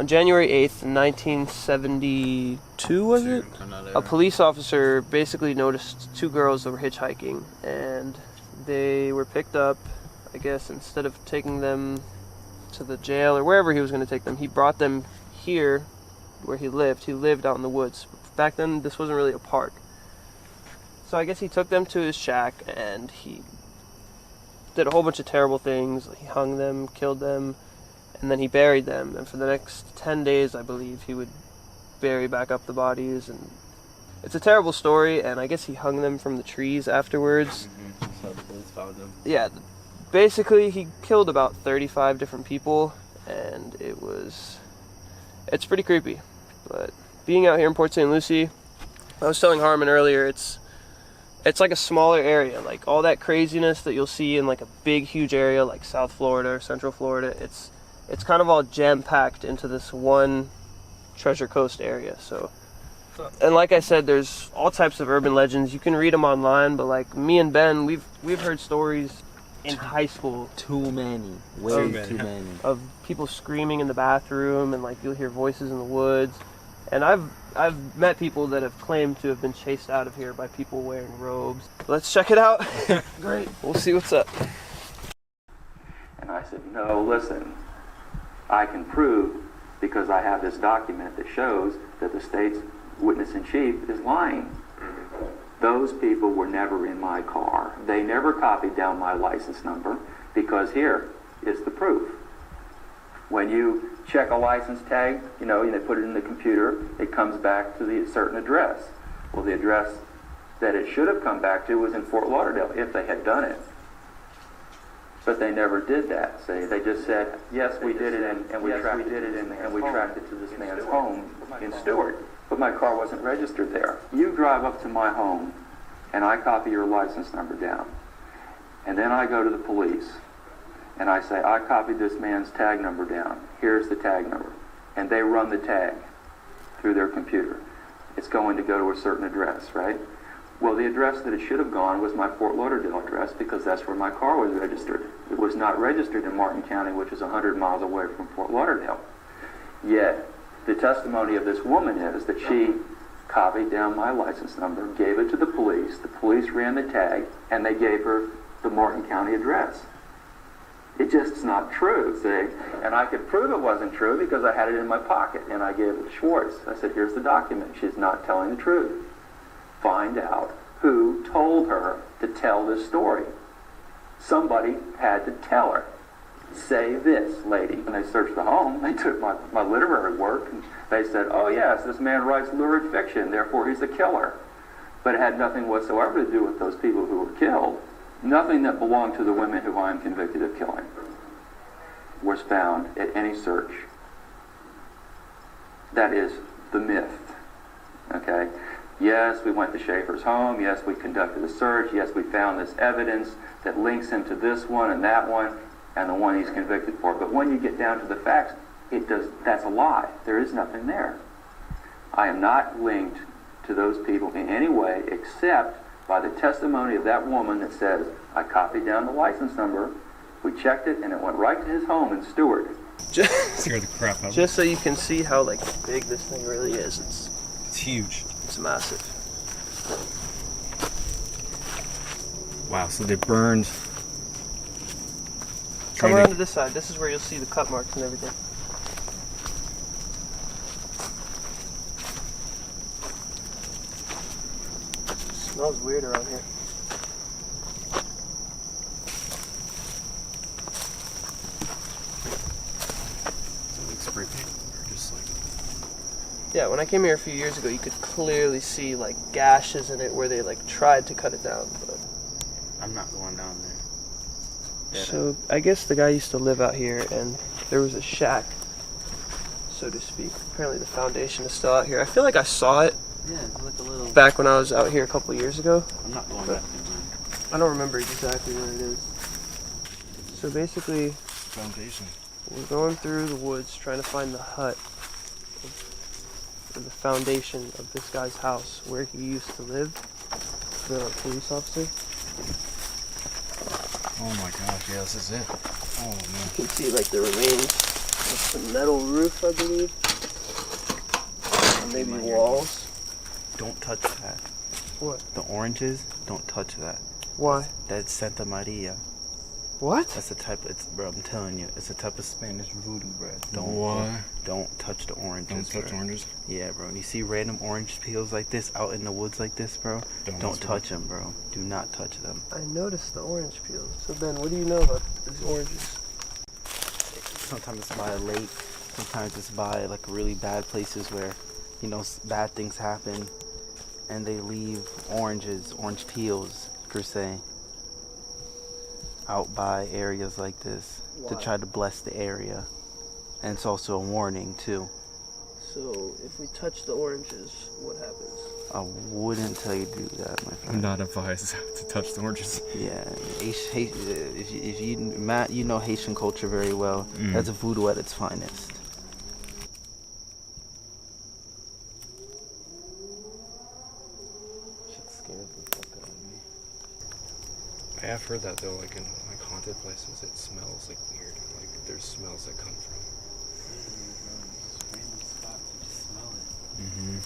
On January 8th, 1972, was it? A police officer basically noticed two girls that were hitchhiking, and they were picked up. I guess instead of taking them to the jail or wherever he was going to take them, he brought them here where he lived. He lived out in the woods. Back then, this wasn't really a park. So I guess he took them to his shack, and he did a whole bunch of terrible things. He hung them, killed them, and then he buried them. And for the next 10 days, I believe, he would bury back up the bodies. And it's a terrible story, and I guess he hung them from the trees afterwards. So the police found them. Yeah, basically he killed about 35 different people, and it's pretty creepy. But being out here in Port St. Lucie, I was telling Harmon earlier, it's like a smaller area. Like all that craziness that you'll see in like a big huge area like South Florida or Central Florida, it's kind of all jam-packed into this one Treasure Coast area. So, and like I said, there's all types of urban legends. You can read them online, but like me and Ben, we've heard stories in high school. Too many. Way too many. Of people screaming in the bathroom, and like you'll hear voices in the woods. And I've met people that have claimed to have been chased out of here by people wearing robes. Let's check it out. Great. We'll see what's up. And I said, no, listen, I can prove, because I have this document that shows that the state's witness-in-chief is lying. Those people were never in my car. They never copied down my license number, because here is the proof. When you check a license tag, you know, and they put it in the computer, it comes back to the certain address. Well, the address that it should have come back to was in Fort Lauderdale, if they had done it. But they never did that. They just said, yes, we did it, and we tracked it to this man's home in Stewart. But my car wasn't registered there. You drive up to my home, and I copy your license number down. And then I go to the police, and I say, I copied this man's tag number down. Here's the tag number. And they run the tag through their computer. It's going to go to a certain address, right? Well, the address that it should have gone was my Fort Lauderdale address, because that's where my car was registered. It was not registered in Martin County, which is 100 miles away from Fort Lauderdale. Yet, the testimony of this woman is that she copied down my license number, gave it to the police ran the tag, and they gave her the Martin County address. It just is not true, see? And I could prove it wasn't true because I had it in my pocket, and I gave it to Schwartz. I said, here's the document. She's not telling the truth. Find out who told her to tell this story. Somebody had to tell her. Say this, lady. When they searched the home, they took my literary work, and they said, oh yes, this man writes lurid fiction, therefore he's a killer. But it had nothing whatsoever to do with those people who were killed. Nothing that belonged to the women who I am convicted of killing was found at any search. That is the myth, okay? Yes, we went to Schaefer's home. Yes, we conducted a search. Yes, we found this evidence that links him to this one and that one and the one he's convicted for. But when you get down to the facts, that's a lie. There is nothing there. I am not linked to those people in any way except by the testimony of that woman that says, I copied down the license number, we checked it, and it went right to his home in Stewart. Scared the crap out of me. Just so you can see how like big this thing really is. It's huge. It's massive. Wow, so they burned. Come around to this side. This is where you'll see the cut marks and everything. It smells weird around here. Spray paint or just like... Yeah, when I came here a few years ago, you could clearly see like gashes in it where they like tried to cut it down. But I'm not going down there. so I guess the guy used to live out here, and there was a shack, so to speak. Apparently the foundation is still out here. I feel like I saw it Yeah, it's like a little... back when I was out here a couple of years ago. I'm not going back there. I don't remember exactly where it is. So basically, Foundation. we're going through the woods trying to find the hut, or the foundation of this guy's house where he used to live, the police officer. Oh my gosh, yeah, this is it. Oh man. You can see like the remains It's a metal roof, I believe. Maybe walls. Don't touch that. What? The oranges, don't touch that. Why? That's Santa Maria. What? That's a type. Bro, I'm telling you, it's a type of Spanish voodoo, bro. Don't touch the oranges. Don't touch oranges? Yeah, bro. You see random orange peels like this out in the woods like this, bro? Don't touch them, bro. Do not touch them. I noticed the orange peels. So Ben, what do you know about these oranges? Sometimes it's by a lake. Sometimes it's by like really bad places where, you know, bad things happen, and they leave orange peels per se, out by areas like this. Why? To try to bless the area, and it's also a warning too. So if we touch the oranges, what happens? I wouldn't tell you to do that, my friend. I'm not advised to touch the oranges. Yeah, if you Matt, you know Haitian culture very well. That's voodoo at its finest. Shit scares the fuck out of me. I have heard that though, like in like haunted places, it smells like weird. Like there's smells that come from. Random spots, you just smell it.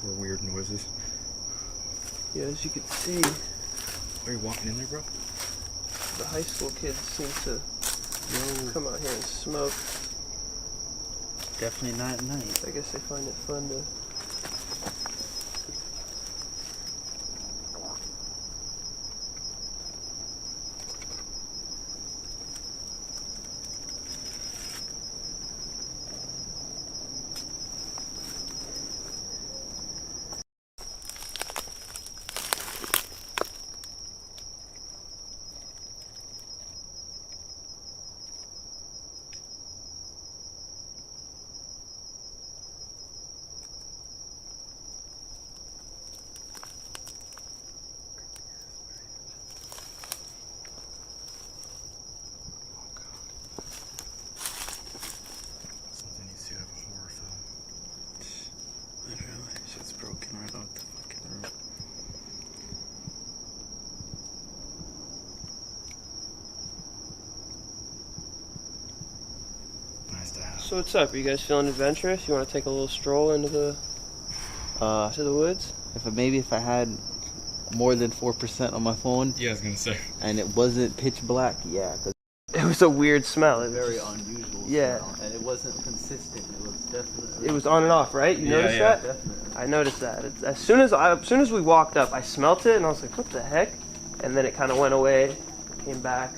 Or weird noises. Yeah, as you can see, Are you walking in there, bro? the high school kids seem to come out here and smoke. Definitely not at night. I guess they find it fun to. Something needs to have a horror film. Literally, shit's broken right off the fucking roof. Nice to have. So what's up? Are you guys feeling adventurous? You want to take a little stroll into the to the woods? If I had more than 4% on my phone Yeah, I was gonna say. and it wasn't pitch black, yeah, 'cause It was a weird smell. It was very just- unusual. Yeah. smell, and it wasn't consistent. It was definitely. It was on and off, right? You Yeah, noticed yeah. that? Definitely. I noticed that. As soon as we walked up, I smelt it and I was like, "What the heck?" And then it kind of went away, came back.